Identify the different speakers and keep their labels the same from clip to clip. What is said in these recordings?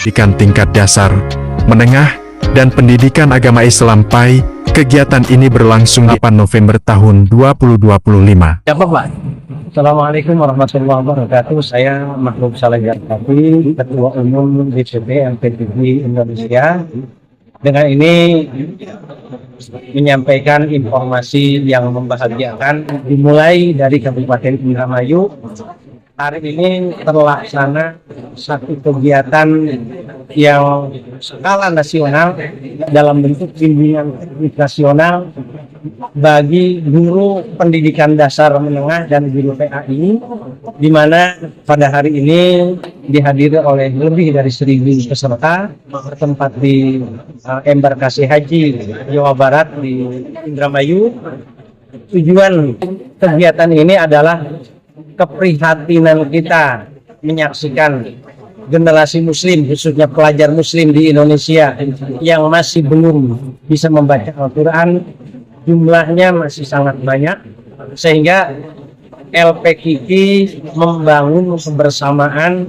Speaker 1: pendidikan tingkat dasar, menengah, dan pendidikan agama Islam PAI. Kegiatan ini berlangsung 8 November tahun 2025.
Speaker 2: Siapa Pak? Assalamualaikum warahmatullahi wabarakatuh. Saya Mahbub Saleh Gartafi, Ketua Umum DPP LPTB Indonesia. Dengan ini menyampaikan informasi yang membahagiakan dimulai dari Kabupaten Indramayu. Hari ini terlaksana satu kegiatan yang skala nasional dalam bentuk bimbingan nasional bagi guru pendidikan dasar menengah dan guru PAI, di mana pada hari ini dihadiri oleh lebih dari 1.000 peserta bertempat di embarkasi haji Jawa Barat di Indramayu. Tujuan kegiatan ini adalah keprihatinan kita menyaksikan generasi muslim, khususnya pelajar muslim di Indonesia yang masih belum bisa membaca Al-Quran. Jumlahnya masih sangat banyak, sehingga LPKK membangun kebersamaan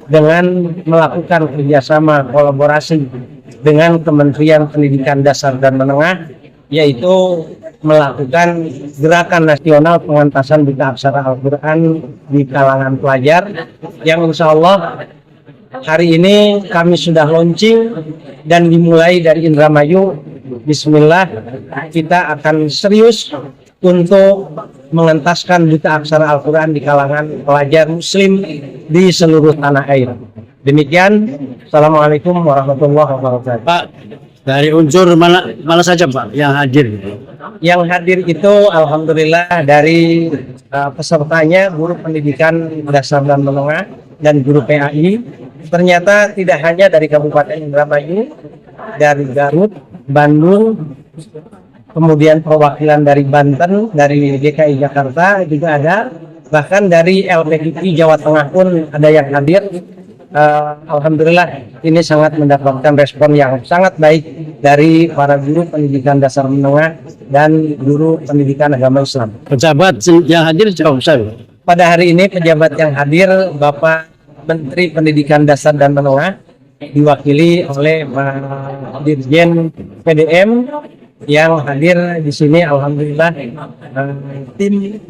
Speaker 2: dengan melakukan kerjasama kolaborasi dengan Kementerian Pendidikan Dasar dan Menengah, yaitu melakukan gerakan nasional pengentasan buta aksara Al-Quran di kalangan pelajar, yang insya Allah hari ini kami sudah launching dan dimulai dari Indramayu. Bismillah, kita akan serius untuk mengentaskan buta aksara Al-Quran di kalangan pelajar muslim di seluruh tanah air. Demikian, Assalamualaikum warahmatullahi wabarakatuh.
Speaker 3: Pak, dari unsur mana saja Pak yang hadir?
Speaker 2: Yang hadir itu alhamdulillah dari pesertanya guru pendidikan dasar dan menengah dan guru PAI. Ternyata tidak hanya dari Kabupaten Indramayu, dari Garut, Bandung, kemudian perwakilan dari Banten, dari DKI Jakarta juga ada, bahkan dari LPKK Jawa Tengah pun ada yang hadir. Alhamdulillah ini sangat mendapatkan respon yang sangat baik dari para guru pendidikan dasar menengah dan guru pendidikan agama Islam.
Speaker 3: Pejabat yang hadir jauh saya.
Speaker 2: Pada hari ini pejabat yang hadir Bapak Menteri Pendidikan Dasar dan Menengah diwakili oleh Pak Dirjen PDM yang hadir di sini. Alhamdulillah tim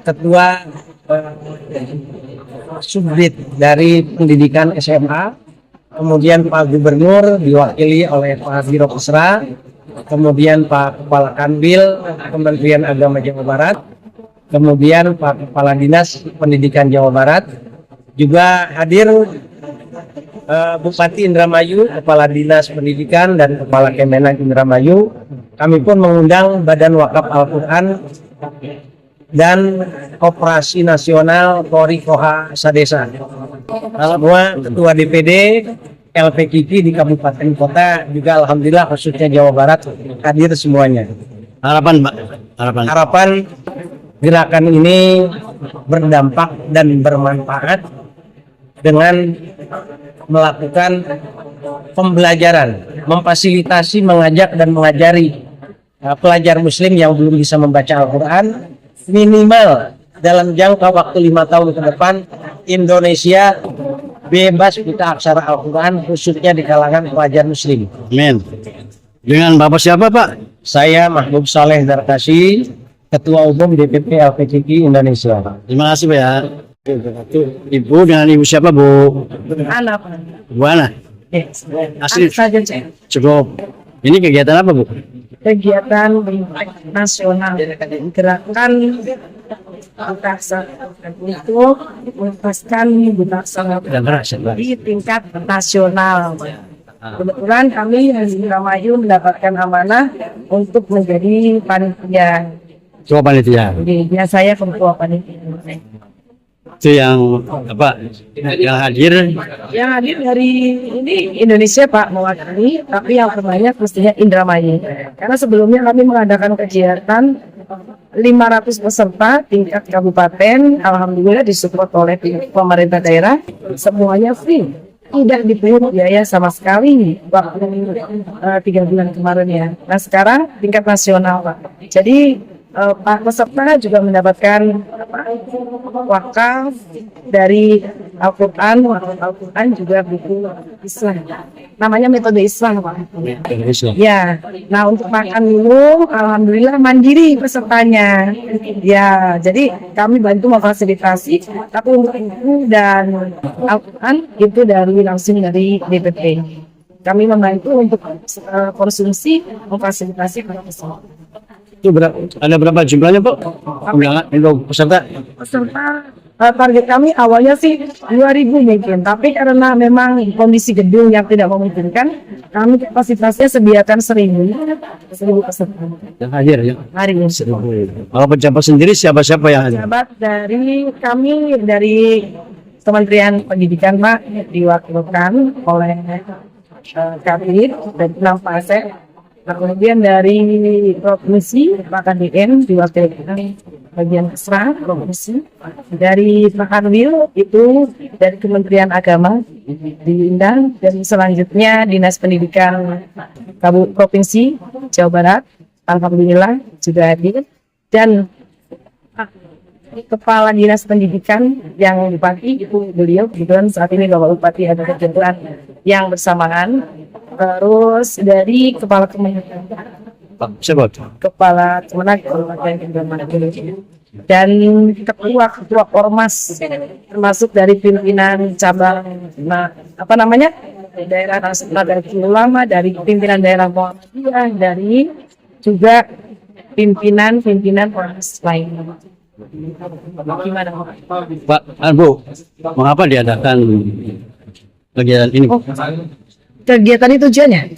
Speaker 2: ketua subdit dari pendidikan SMA, kemudian Pak Gubernur diwakili oleh Pak Biro Kesra, kemudian Pak Kepala Kanwil Kementerian Agama Jawa Barat, kemudian Pak Kepala Dinas Pendidikan Jawa Barat, juga hadir Bupati Indramayu, Kepala Dinas Pendidikan dan Kepala Kemenak Indramayu. Kami pun mengundang Badan Wakaf Al-Quran dan Koperasi Nasional Polri Koha Sadesa. Semua ketua DPD LPKK di kabupaten kota juga alhamdulillah khususnya Jawa Barat hadir semuanya.
Speaker 3: Harapan Pak,
Speaker 2: Harapan gerakan ini berdampak dan bermanfaat dengan melakukan pembelajaran, memfasilitasi, mengajak dan mengajari pelajar muslim yang belum bisa membaca Al-Quran. Minimal dalam jangka waktu 5 tahun ke depan Indonesia bebas buta aksara Al-Quran, khususnya di kalangan pelajar muslim.
Speaker 3: amin. Dengan Bapak siapa Pak?
Speaker 2: Saya Mahbub Saleh Gartafi, Ketua Umum DPP LPKK Indonesia.
Speaker 3: Terima kasih Pak ya. Ibu dengan ibu siapa Bu?
Speaker 4: Anak.
Speaker 3: Bu Ana. Asli
Speaker 4: Saja saya.
Speaker 3: cukup. Ini kegiatan apa Bu?
Speaker 4: Kegiatan nasional gerakan buta aksara itu melepaskan buta aksara di tingkat nasional. Kebetulan kami di Indramayu mendapatkan amanah untuk menjadi panitia.
Speaker 3: Coba panitia.
Speaker 4: Jadi saya ketua panitia.
Speaker 3: Itu yang apa? Yang hadir?
Speaker 4: Yang hadir dari ini Indonesia Pak mewakili, tapi yang terbanyak mestinya Indramayu. Karena sebelumnya kami mengadakan kegiatan 500 peserta tingkat kabupaten, alhamdulillah disupport oleh pemerintah daerah, semuanya free, tidak dipungut biaya sama sekali waktu 3 bulan kemarin ya. Nah sekarang tingkat nasional Pak. Jadi Pak peserta juga mendapatkan wakaf dari Al-Quran, wakaf Al-Quran juga buku Islam. Namanya metode Islam, Pak. Ya, nah untuk makan minum, alhamdulillah mandiri pesertanya. Ya, jadi kami bantu memfasilitasi, tapi untuk buku dan Al-Quran itu langsung dari DPP. Kami membantu untuk konsumsi, memfasilitasi para peserta.
Speaker 3: Itu ada berapa jumlahnya, Bu? Undangan untuk peserta?
Speaker 4: Peserta target kami awalnya sih 2.000 mungkin, tapi karena memang kondisi gedung yang tidak memungkinkan, kami kapasitasnya sediakan 1.000 peserta.
Speaker 3: Yang hadir ya?
Speaker 4: Hari ini.
Speaker 3: Kalau pejabat sendiri siapa-siapa yang hadir?
Speaker 4: Pejabat dari Kementerian Pendidikan, Pak, diwakilkan oleh Kabir dan 6 pasek. Nah, kemudian dari provinsi Pak Kadin diwakilkan bagian Kesra provinsi, dari Pak Kanwil itu dari Kementerian Agama diundang, dan selanjutnya Dinas Pendidikan Provinsi Jawa Barat alhamdulillah juga hadir, dan Kepala Dinas Pendidikan yang Bupati itu beliau kebetulan saat ini Bapak Bupati ada kebetulan yang bersamaan. Terus dari Kepala Kementerian, Kepala Kementerian dan ketua Ormas, termasuk dari pimpinan cabang daerah Nahdlatul Ulama, dari pimpinan daerah Muhammadiyah, dari juga pimpinan ormas lain. Gimana,
Speaker 3: Pak, Bu, mengapa diadakan kegiatan ini?
Speaker 4: Kegiatan itu tujuannya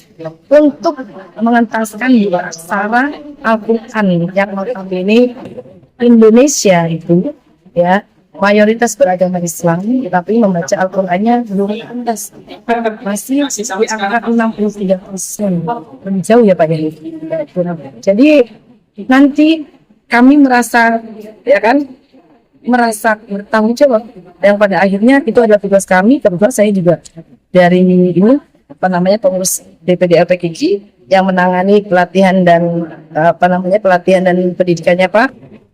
Speaker 4: untuk mengentaskan aksara Al-Quran yang notabene Indonesia itu ya mayoritas beragama Islam, tetapi membaca Al-Qurannya belum tuntas, masih di angka 63%, lebih jauh ya Pak ya. Jadi nanti kami merasa bertanggung jawab, yang pada akhirnya itu adalah tugas kami. Kebetulan saya juga dari ini pengurus DPD LPGG yang menangani pelatihan dan pendidikannya Pak.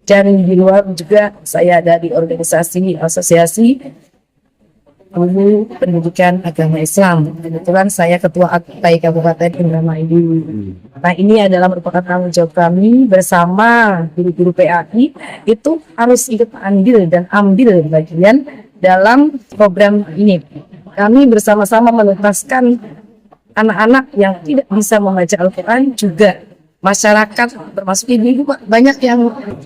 Speaker 4: Dan di luar juga saya ada di organisasi asosiasi guru pendidikan agama Islam. Kebetulan saya ketua AKPAI Kabupaten Indramayu. Nah, ini adalah merupakan tanggung jawab kami bersama guru-guru PAI, itu harus ikut ambil bagian dalam program ini. Kami bersama-sama menuntaskan anak-anak yang tidak bisa membaca Al-Quran, juga masyarakat termasuk ibu-ibu Pak, banyak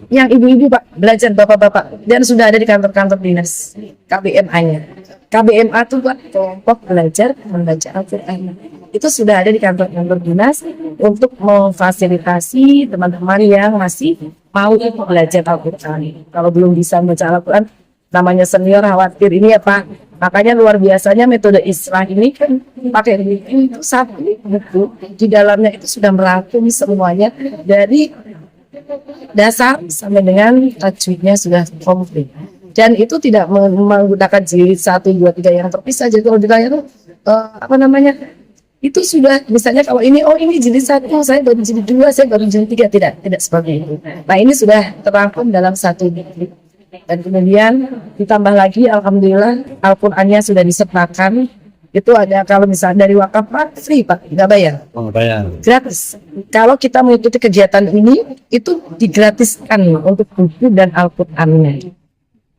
Speaker 4: yang ibu-ibu Pak belajar, bapak-bapak, dan sudah ada di kantor-kantor dinas KBMA-nya. KBMA itu Pak kelompok belajar membaca Al-Quran. Itu sudah ada di kantor-kantor dinas untuk memfasilitasi teman-teman yang masih mau belajar Al-Quran. Kalau belum bisa membaca Al-Quran, namanya senior khawatir ini ya Pak. Makanya luar biasanya metode Islam ini kan pakai buku itu satu buku, di dalamnya itu sudah merangkum semuanya dari dasar sampai dengan tajwidnya sudah komplit. Dan itu tidak menggunakan jilid 1, 2, 3 yang terpisah. Jadi kalau ditanya itu sudah misalnya kalau ini jilid 1, saya baru jilid 2, saya baru jilid 3, tidak seperti itu. Nah, ini sudah terangkum dalam satu buku. Dan kemudian ditambah lagi alhamdulillah Al-Qur'annya sudah disertakan. Itu ada, kalau misalnya dari wakaf Pak, free Pak, nggak bayar.
Speaker 3: Oh, bayar.
Speaker 4: Gratis. Kalau kita mengikuti kegiatan ini, itu digratiskan untuk buku dan Al-Qur'annya.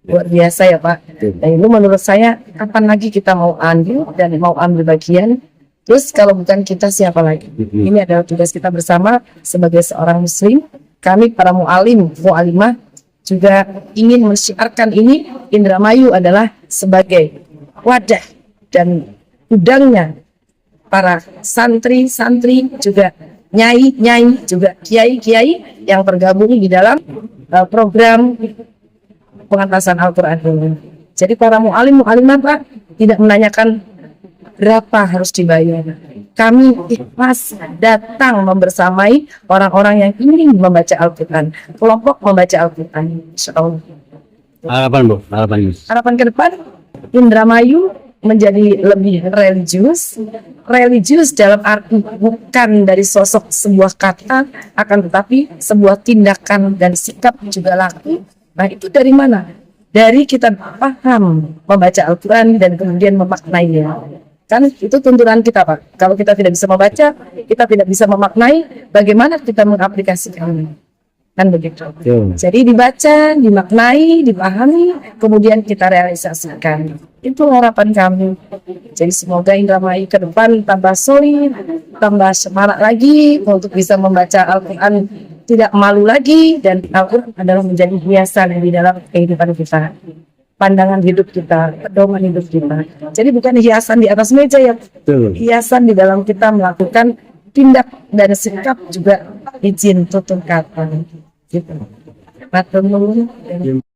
Speaker 4: Luar biasa ya Pak. Dan itu menurut saya, kapan lagi kita mau ambil bagian? Terus kalau bukan kita, siapa lagi? Ini adalah tugas kita bersama sebagai seorang muslim. Kami para mu'alimah juga ingin mensiarkan ini. Indramayu adalah sebagai wadah dan gudangnya para santri-santri, juga nyai-nyai, juga kiai-kiai yang tergabung di dalam program pengentasan Al-Quran ini. Jadi para mu'alimah Pak tidak menanyakan berapa harus dibayar. Kami ikhlas datang membersamai orang-orang yang ingin membaca Al-Quran, kelompok membaca Al-Quran. Insyaallah.
Speaker 3: Harapan Bu,
Speaker 4: Harapan ke depan Indramayu menjadi lebih religius dalam arti bukan dari sosok sebuah kata, akan tetapi sebuah tindakan dan sikap juga laku Nah itu dari mana? Dari kita paham membaca Al-Quran dan kemudian memaknainya. Kan itu tuntunan kita Pak. Kalau kita tidak bisa membaca, kita tidak bisa memaknai, bagaimana kita mengaplikasikannya? Kan begitu. Jadi dibaca, dimaknai, dipahami, kemudian kita realisasikan. Itu harapan kami. Jadi semoga Indramayu ke depan tambah solid, tambah semangat lagi untuk bisa membaca Al-Quran tidak malu lagi, dan Al-Quran adalah menjadi hiasan di dalam kehidupan kita, pandangan hidup kita, pedoman hidup kita. Jadi bukan hiasan di atas meja ya, hiasan di dalam kita melakukan tindak dan sikap juga izin tutur kata gitu. Matur nuwun.